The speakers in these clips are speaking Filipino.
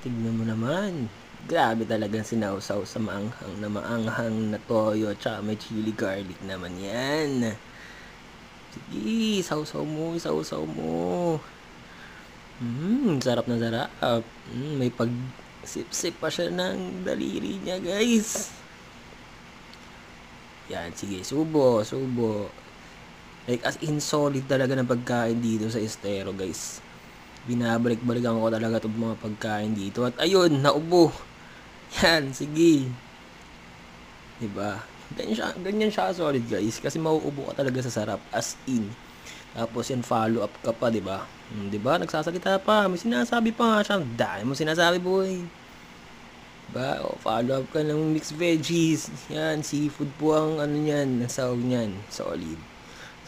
Tignan mo naman. Grabe talagang sinawsaw sa maanghang na toyo tsaka may chili garlic naman yan. Sige, sausaw mo. Sarap na sarap. May pag-sip-sip pa siya ng daliri niya, guys. Yan, sige, subo. Like, as in solid talaga ng pagkain dito sa Estero, guys. Binabalik-balikan ko talaga itong mga pagkain dito. At ayun, naubo. Yan, sige. Diba? Ganyan siya solid, guys. Kasi mauubo ka talaga sa sarap. As in. Tapos yan, follow up ka pa, diba? Diba? Nagsasalita pa. May sinasabi pa nga siya. Dahil mo sinasabi, boy. Diba? O, follow up ka ng mixed veggies. Yan, seafood po ang ano yan. Nasawag niyan. Solid.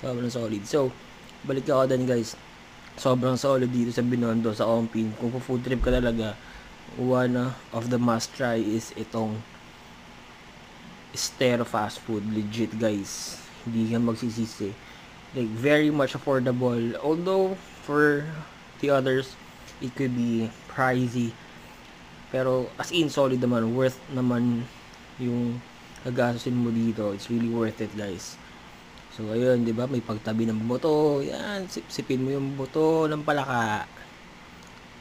Sobrang solid. So, balik ako din, guys. Sobrang solid dito sa Binondo, sa Ongpin. Kung po food trip ka talaga, one of the must try is itong Estero fast food. Legit, guys. Hindi ka magsisisi. Like, very much affordable. Although, for the others, it could be pricey. Pero, as in, solid naman. Worth naman yung gagastusin mo dito. It's really worth it, guys. So, ayun, di ba? May pagtabi ng buto. Yan, sipsipin mo yung buto ng palaka.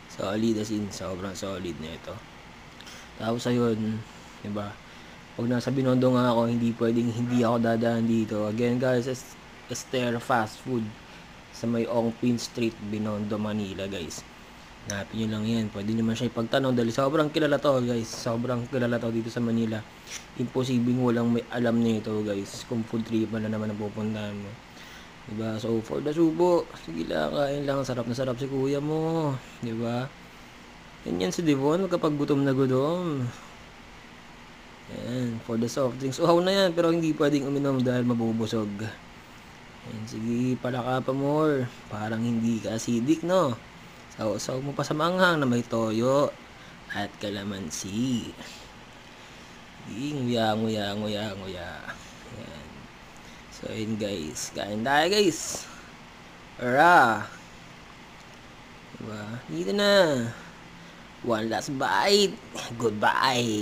Solid, as in, sobrang solid na ito. Tapos, ayun, di ba? Pag nasa Binondo nga ako, hindi pwedeng hindi ako dadaan dito. Again, guys, Estero Fast Food sa may Ongpin Street, Binondo, Manila, guys. Hanapin nyo lang yan. Pwede naman siya ipagtanong dahil sobrang kilala to, guys. Sobrang kilala to dito sa Manila. Imposibleng walang may alam nito, guys. Kung food trip na naman ang pupuntahan mo. Diba? So, for the subo, sige lang, kain lang. Sarap na sarap si kuya mo. Diba? Yan si Devon, kapag gutom na gutom. Yan, for the soft drinks. Uhaw na yan, pero hindi pwedeng uminom dahil mabubusog. Yan, sige, palaka pa more. Parang hindi ka acidic, no? Sausaw mo pa sa manghang na may toyo at kalamansi. Nguya. Yan. So, yun guys. Kain tayo, guys. Ara. Diba? Dito na. One last bite. Goodbye.